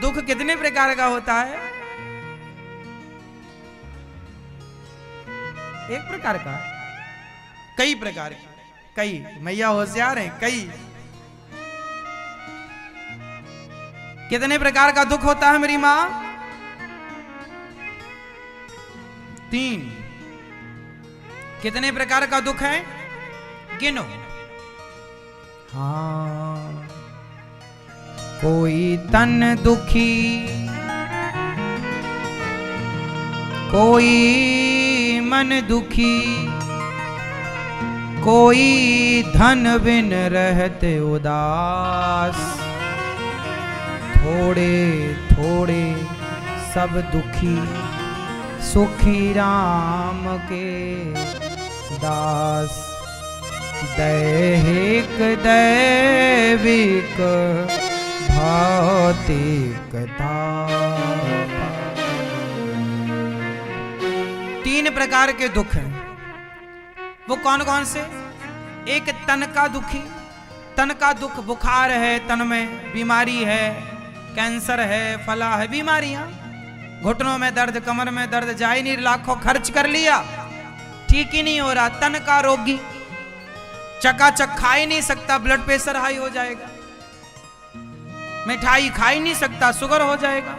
दुख कितने प्रकार का होता है? एक प्रकार का? कई प्रकार का? कई? मैया होशियार हैं। कई? कितने प्रकार का दुख होता है मेरी मां? 3। कितने प्रकार का दुख है? गिनो। हाँ, कोई तन दुखी, कोई मन दुखी, कोई धन बिन रहते उदास, थोड़े थोड़े सब दुखी, सुखी राम के दास। दैहिक दैविक भौतिकता। 3 प्रकार के दुख हैं। वो कौन कौन से? एक तन का दुखी, तन का दुख, बुखार है, तन में बीमारी है, कैंसर है, फला है, बीमारियां, घुटनों में दर्द, कमर में दर्द, जा ही नहीं, लाखों खर्च कर लिया, ठीक ही नहीं हो रहा। तन का रोगी, चकाचक खा ही नहीं सकता, ब्लड प्रेशर हाई हो जाएगा, मिठाई खा ही नहीं सकता, शुगर हो जाएगा।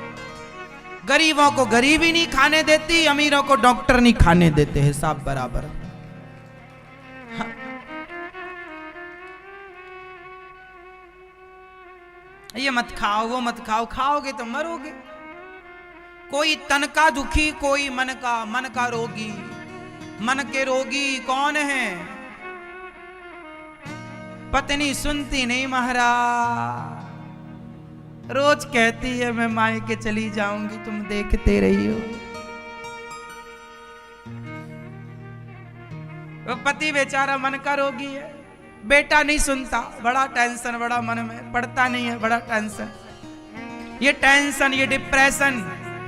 गरीबों को गरीबी नहीं खाने देती, अमीरों को डॉक्टर नहीं खाने देते, हिसाब बराबर। हाँ। ये मत खाओ, वो मत खाओ, खाओगे तो मरोगे। कोई तन का दुखी, कोई मन का रोगी। मन के रोगी कौन है? पत्नी सुनती नहीं महाराज, रोज कहती है मैं मायके चली जाऊंगी, तुम देखते रही हो। वो पति बेचारा मन का रोगी है, बेटा नहीं सुनता, बड़ा टेंशन, बड़ा मन में पड़ता नहीं है, बड़ा टेंशन। ये टेंशन, ये डिप्रेशन,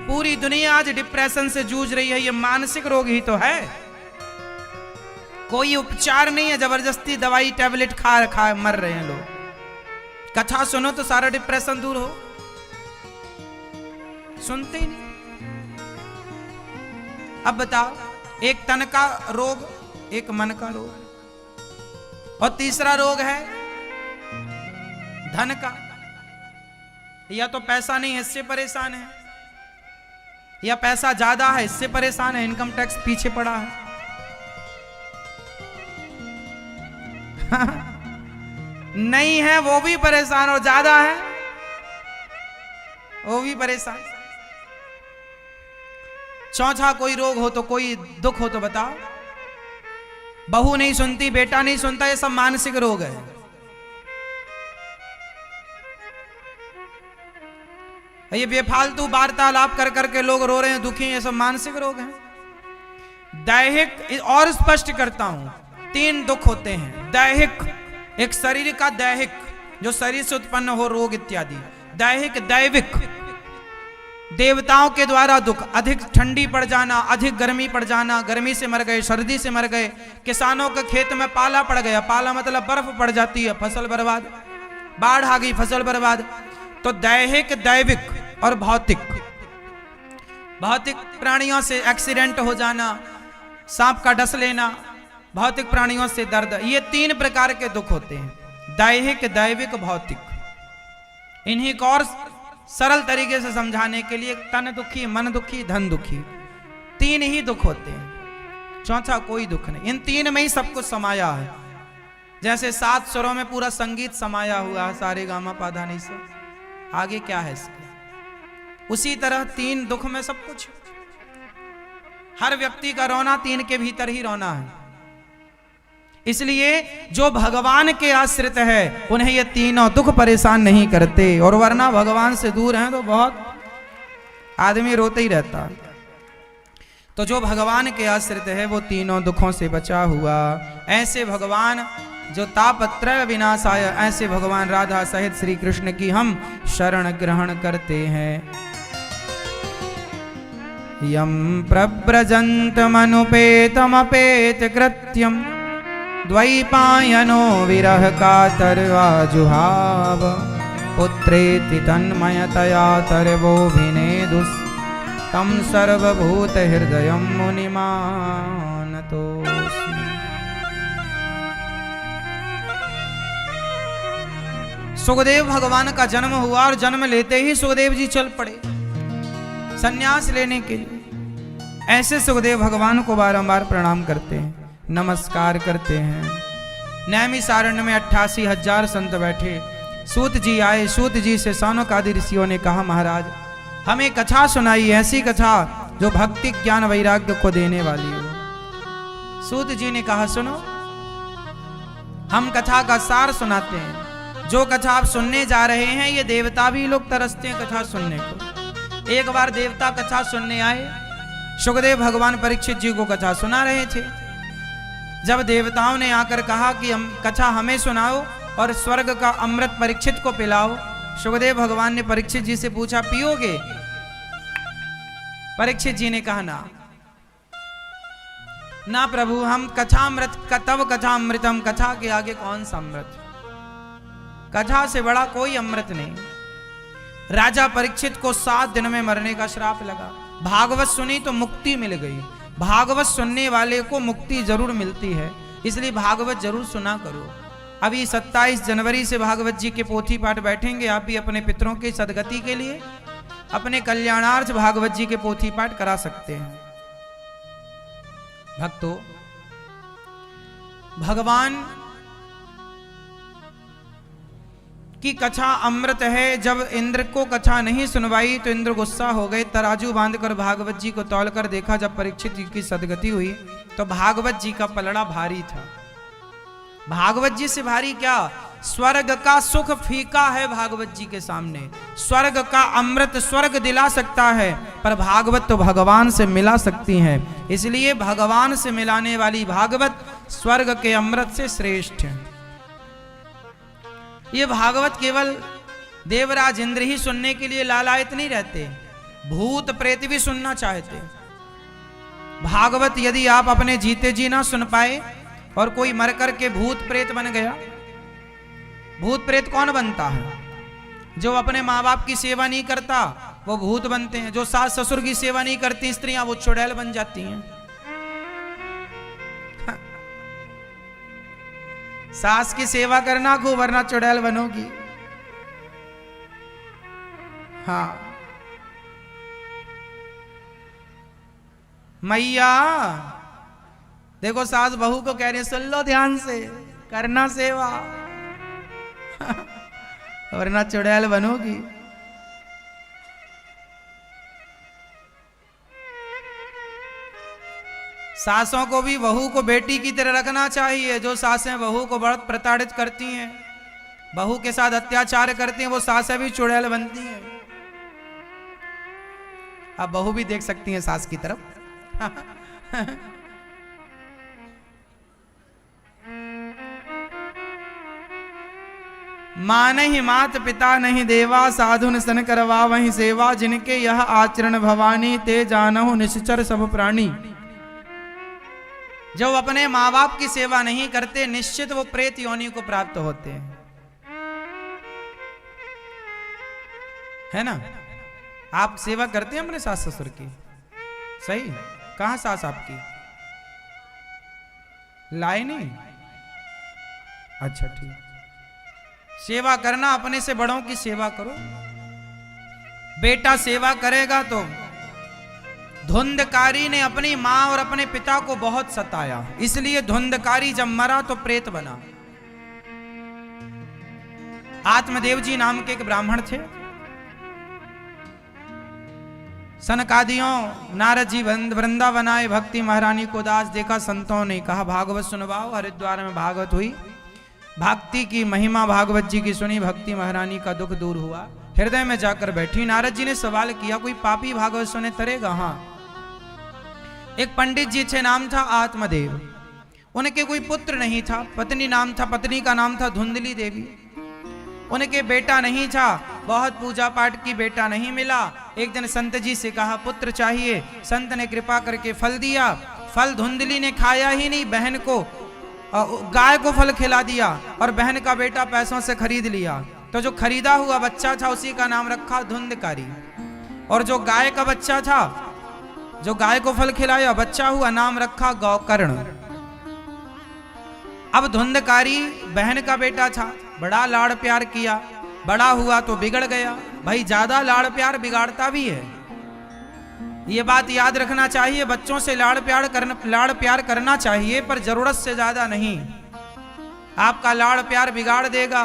पूरी दुनिया आज डिप्रेशन से जूझ रही है। ये मानसिक रोग ही तो है, कोई उपचार नहीं है, जबरदस्ती दवाई टैबलेट खा मर रहे हैं लोग। कथा सुनो तो सारा डिप्रेशन दूर हो, सुनते ही नहीं। अब बताओ, एक तन का रोग, एक मन का रोग, और तीसरा रोग है धन का। या तो पैसा नहीं है इससे परेशान है, या पैसा ज्यादा है इससे परेशान है, इनकम टैक्स पीछे पड़ा है। नहीं है वो भी परेशान, और ज्यादा है वो भी परेशान। चौथा कोई रोग हो तो, कोई दुख हो तो बताओ। बहू नहीं सुनती, बेटा नहीं सुनता, ये सब मानसिक रोग है। ये बेफालतू वार्तालाप कर करके लोग रो रहे हैं, दुखी हैं, ये सब मानसिक रोग हैं। दैहिक, और स्पष्ट करता हूं, 3 दुख होते हैं। दैहिक, एक शरीर का दैहिक, जो शरीर से उत्पन्न हो रोग इत्यादि। दैहिक, दैविक, देवताओं के द्वारा दुख, अधिक ठंडी पड़ जाना, अधिक गर्मी पड़ जाना, गर्मी से मर गए, सर्दी से मर गए, किसानों के खेत में पाला पड़ गया, पाला मतलब बर्फ पड़ जाती है, फसल बर्बाद, बाढ़ आ गई, फसल बर्बाद। तो दैहिक, दैविक और भौतिक। भौतिक प्राणियों से एक्सीडेंट हो जाना, सांप का डस लेना, भौतिक प्राणियों से दर्द, ये 3 प्रकार के दुख होते हैं। दैहिक, दैविक, भौतिक। इन्हीं को और सरल तरीके से समझाने के लिए, तन दुखी, मन दुखी, धन दुखी, 3 ही दुख होते हैं, चौथा कोई दुख नहीं। इन 3 में ही सब कुछ समाया है। जैसे 7 स्वरों में पूरा संगीत समाया हुआ है, सारे गामा पाधा नहीं सा, आगे क्या है इसके, उसी तरह 3 दुख में सब कुछ। हर व्यक्ति का रोना 3 के भीतर ही रोना है। इसलिए जो भगवान के आश्रित है उन्हें ये तीनों दुख परेशान नहीं करते, और वरना भगवान से दूर हैं तो बहुत आदमी रोते ही रहता। तो जो भगवान के आश्रित है वो तीनों दुखों से बचा हुआ। ऐसे भगवान जो तापत्रय विनाशाय, ऐसे भगवान राधा सहित श्री कृष्ण की हम शरण ग्रहण करते हैं। यम प्रव्रजन्तमनुपेतमपेत कृत्यम द्वैपायनो विरह कातर्वा जुहाव पुत्रेति तन्मयतया तर्वोऽभिनेदुस् तं सर्वभूतहृदयं मुनिमानतोऽस्मि। सुखदेव भगवान का जन्म हुआ और जन्म लेते ही सुखदेव जी चल पड़े संन्यास लेने के लिए। ऐसे सुखदेव भगवान को बारंबार प्रणाम करते हैं, नमस्कार करते हैं। नैमिषारण्य में 88,000 संत बैठे। सूत जी आए, सूत जी से शौनक आदि ऋषियों ने कहा, महाराज हमें कथा सुनाई, ऐसी कथा जो भक्ति ज्ञान वैराग्य को देने वाली हो। सूत जी ने कहा, सुनो, हम कथा का सार सुनाते हैं। जो कथा आप सुनने जा रहे हैं, ये देवता भी लोग तरसते हैं कथा सुनने को। एक बार देवता कथा सुनने आए, सुखदेव भगवान परीक्षित जी को कथा सुना रहे थे। जब देवताओं ने आकर कहा कि हम कथा हमें सुनाओ और स्वर्ग का अमृत परीक्षित को पिलाओ, सुखदेव भगवान ने परीक्षित जी से पूछा, पियोगे? परीक्षित जी ने कहा, ना प्रभु, हम कथामृत तब कथामृतम, कथा के आगे कौन सा अमृत? कथा से बड़ा कोई अमृत नहीं। राजा परीक्षित को 7 दिन में मरने का श्राप लगा। भागवत सुनी तो मुक्ति मिल गई। भागवत सुनने वाले को मुक्ति जरूर मिलती है, इसलिए भागवत जरूर सुना करो। अभी 27 जनवरी से भागवत जी के पोथी पाठ बैठेंगे। आप भी अपने पितरों की सदगति के लिए, अपने कल्याणार्थ भागवत जी के पोथी पाठ करा सकते हैं। भक्तों, भगवान की कथा अमृत है। जब इंद्र को कथा नहीं सुनवाई तो इंद्र गुस्सा हो गए। तराजू बांधकर भागवत जी को तौलकर देखा। जब परीक्षित जी की सदगति हुई तो भागवत जी का पलड़ा भारी था। भागवत जी से भारी क्या, स्वर्ग का सुख फीका है भागवत जी के सामने। स्वर्ग का अमृत स्वर्ग दिला सकता है, पर भागवत तो भगवान से मिला सकती है। इसलिए भगवान से मिलाने वाली भागवत स्वर्ग के अमृत से श्रेष्ठ है। ये भागवत केवल देवराज इंद्र ही सुनने के लिए लालायित नहीं रहते, भूत प्रेत भी सुनना चाहते। भागवत यदि आप अपने जीते जी ना सुन पाए और कोई मर कर के भूत प्रेत बन गया। भूत प्रेत कौन बनता है? जो अपने माँ बाप की सेवा नहीं करता वो भूत बनते हैं। जो सास ससुर की सेवा नहीं करती स्त्रियां, वो चुड़ैल बन जाती हैं। सास की सेवा करना खूब, वरना चुड़ैल बनोगी। हाँ, मैया देखो, सास बहू को कह रही है, सुन लो ध्यान से, करना सेवा वरना चुड़ैल बनोगी। सासों को भी बहू को बेटी की तरह रखना चाहिए। जो सासें बहू को बहुत प्रताड़ित करती हैं, बहू के साथ अत्याचार करती हैं, वो सासें भी चुड़ैल बनती हैं। आप बहू भी देख सकती हैं सास की तरफ। माँ नहीं मात पिता नहीं देवा, साधुन सन करवा वही सेवा, जिनके यह आचरण भवानी, ते जानहु निश्चर सब प्राणी। जो अपने माँ बाप की सेवा नहीं करते, निश्चित वो प्रेत योनि को प्राप्त होते हैं, है ना? आप सेवा करते हैं अपने सास ससुर की? सही। कहाँ सास आपकी? लाए नहीं? अच्छा, ठीक। सेवा करना, अपने से बड़ों की सेवा करो। बेटा सेवा करेगा तो धुंधकारी ने अपनी मां और अपने पिता को बहुत सताया, इसलिए धुंधकारी जब मरा तो प्रेत बना। आत्मदेव जी नाम के एक ब्राह्मण थे। सनकादियों नारद जी वृंदावन आए, भक्ति महारानी को दास देखा। संतों ने कहा भागवत सुनवाओ। हरिद्वार में भागवत हुई, भक्ति की महिमा भागवत जी की सुनी। भक्ति महारानी का दुख दूर हुआ, हृदय में जाकर बैठी। नारद जी ने सवाल किया, कोई पापी भागवत सुने तरेगा? हाँ। एक पंडित जी थे, नाम था आत्मदेव। उनके कोई पुत्र नहीं था, पत्नी नाम था, पत्नी का नाम था धुंधली देवी। उनके बेटा नहीं था, बहुत पूजा पाठ की, बेटा नहीं मिला। एक दिन संत जी से कहा पुत्र चाहिए। संत ने कृपा करके फल दिया। फल धुंधली ने खाया ही नहीं, बहन को, गाय को फल खिला दिया और बहन का बेटा पैसों से खरीद लिया। तो जो खरीदा हुआ बच्चा था उसी का नाम रखा धुंधकारी। और जो गाय का बच्चा था, जो गाय को फल खिलाया बच्चा हुआ, नाम रखा गौकर्ण। अब धुंधकारी बहन का बेटा था, बड़ा लाड़ प्यार किया, बड़ा हुआ तो बिगड़ गया। भाई ज्यादा लाड़ प्यार बिगाड़ता भी है, ये बात याद रखना चाहिए। बच्चों से लाड़ प्यार करना चाहिए, पर जरूरत से ज्यादा नहीं। आपका लाड़ प्यार बिगाड़ देगा।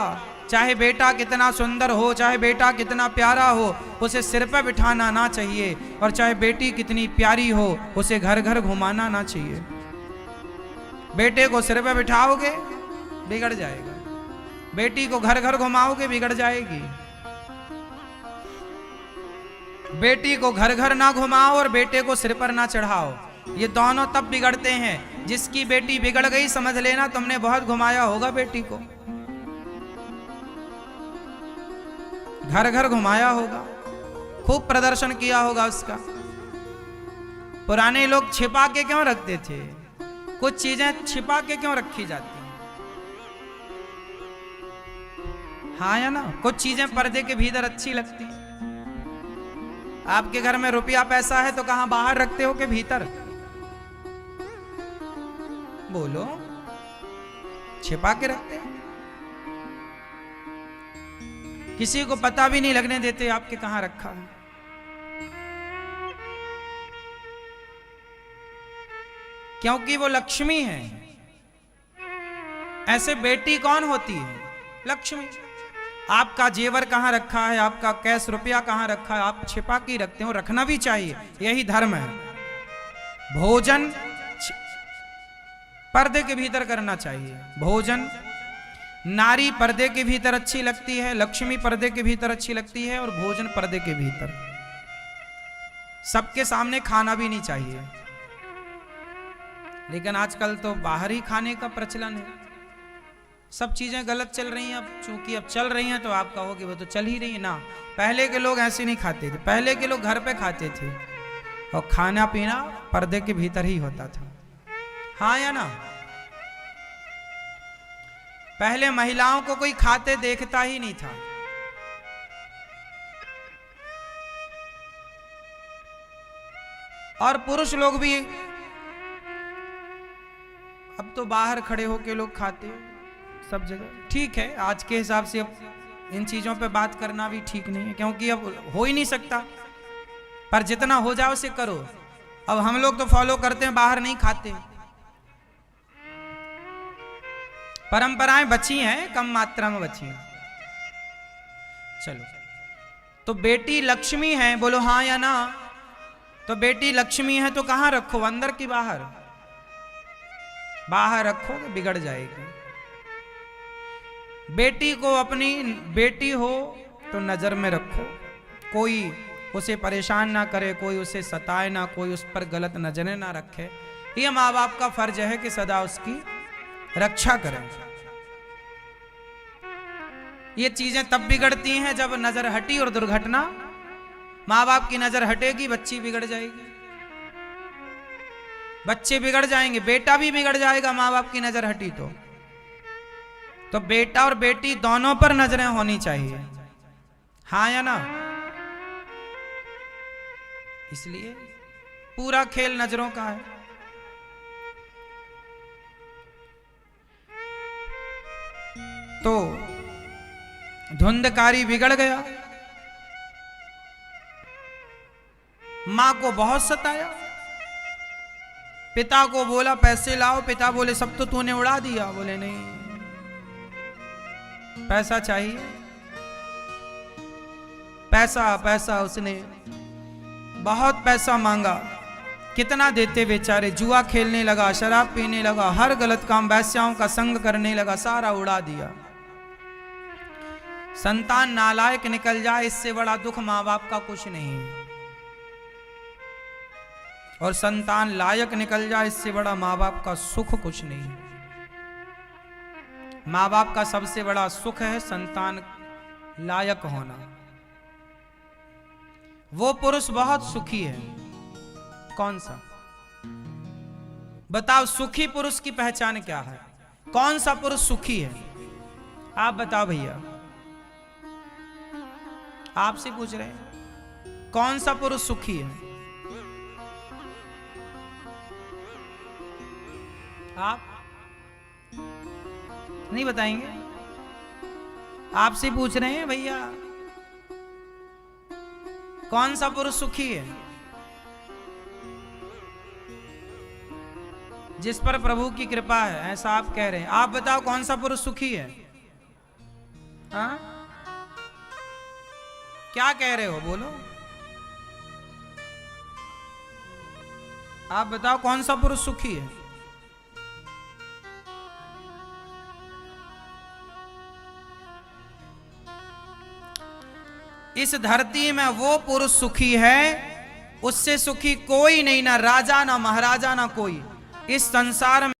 चाहे बेटा कितना सुंदर हो, चाहे बेटा कितना प्यारा हो, उसे सिर पर बिठाना ना चाहिए। और चाहे बेटी कितनी प्यारी हो, उसे घर घर घुमाना ना चाहिए। बेटे को सिर पर बिठाओगे बिगड़ जाएगा, बेटी को घर घर घुमाओगे बिगड़ जाएगी। बेटी को घर घर ना घुमाओ और बेटे को सिर पर ना चढ़ाओ, ये दोनों तब बिगड़ते हैं। जिसकी बेटी बिगड़ गई समझ लेना तुमने बहुत घुमाया होगा बेटी को, घर घर घुमाया होगा, खूब प्रदर्शन किया होगा उसका। पुराने लोग छिपा के क्यों रखते थे? कुछ चीजें छिपा के क्यों रखी जाती हैं? हाँ या ना? कुछ चीजें पर्दे के भीतर अच्छी लगती हैं। आपके घर में रुपया पैसा है तो कहां, बाहर रखते हो कि भीतर? बोलो, छिपा के रखते हो। किसी को पता भी नहीं लगने देते आपके कहां रखा है। क्योंकि वो लक्ष्मी है। ऐसे बेटी कौन होती है? लक्ष्मी। आपका जेवर कहां रखा है, आपका कैश रुपया कहां रखा है, आप छिपा के रखते हो। रखना भी चाहिए, यही धर्म है। भोजन पर्दे के भीतर करना चाहिए। भोजन, नारी पर्दे के भीतर अच्छी लगती है, लक्ष्मी पर्दे के भीतर अच्छी लगती है, और भोजन पर्दे के भीतर। सबके सामने खाना भी नहीं चाहिए। लेकिन आजकल तो बाहर ही खाने का प्रचलन है। सब चीजें गलत चल रही हैं। अब चूंकि अब चल रही हैं तो आप कहोगे वो तो चल ही रही है ना। पहले के लोग ऐसे नहीं खाते थे, पहले के लोग घर पे खाते थे और खाना पीना पर्दे के भीतर ही होता था। हाँ या ना? पहले महिलाओं को कोई खाते देखता ही नहीं था। और पुरुष लोग भी अब तो बाहर खड़े होके लोग खाते हैं सब जगह। ठीक है, आज के हिसाब से अब इन चीजों पे बात करना भी ठीक नहीं है, क्योंकि अब हो ही नहीं सकता। पर जितना हो जाए उसे करो। अब हम लोग तो फॉलो करते हैं, बाहर नहीं खाते। परंपराएं बची हैं, कम मात्रा में बची हैं। चलो, तो बेटी लक्ष्मी है, बोलो हाँ या ना? तो बेटी लक्ष्मी है तो कहां रखो, अंदर की बाहर? बाहर रखोगे बिगड़ जाएगी। बेटी को अपनी बेटी हो तो नजर में रखो, कोई उसे परेशान ना करे, कोई उसे सताए ना, कोई उस पर गलत नजरें ना रखे। ये माँ बाप का फर्ज है कि सदा उसकी रक्षा करें। ये चीजें तब बिगड़ती हैं जब नजर हटी और दुर्घटना। माँ बाप की नजर हटेगी, बच्ची बिगड़ जाएगी, बच्चे बिगड़ जाएंगे, बेटा भी बिगड़ जाएगा। माँ बाप की नजर हटी तो बेटा और बेटी दोनों पर नजरें होनी चाहिए। हाँ या ना? इसलिए पूरा खेल नजरों का है। तो धुंधकारी बिगड़ गया, मां को बहुत सताया। पिता को बोला पैसे लाओ, पिता बोले सब तो तूने उड़ा दिया। बोले नहीं, पैसा चाहिए। पैसा पैसा, उसने बहुत पैसा मांगा। कितना देते बेचारे, जुआ खेलने लगा, शराब पीने लगा, हर गलत काम, वैश्याओं का संग करने लगा, सारा उड़ा दिया। संतान नालायक निकल जाए, इससे बड़ा दुख मां बाप का कुछ नहीं। और संतान लायक निकल जाए, इससे बड़ा मां बाप का सुख कुछ नहीं। मां बाप का सबसे बड़ा सुख है संतान लायक होना। वो पुरुष बहुत सुखी है। कौन सा? बताओ, सुखी पुरुष की पहचान क्या है? कौन सा पुरुष सुखी है? आप बताओ भैया। आपसे पूछ रहे हैं कौन सा पुरुष सुखी है? आप नहीं बताएंगे? आपसे पूछ रहे हैं भैया कौन सा पुरुष सुखी है? जिस पर प्रभु की कृपा है, ऐसा आप कह रहे हैं। आप बताओ कौन सा पुरुष सुखी है? हाँ, क्या कह रहे हो, बोलो। आप बताओ कौन सा पुरुष सुखी है? इस धरती में वो पुरुष सुखी है, उससे सुखी कोई नहीं, ना राजा ना महाराजा ना कोई इस संसार में।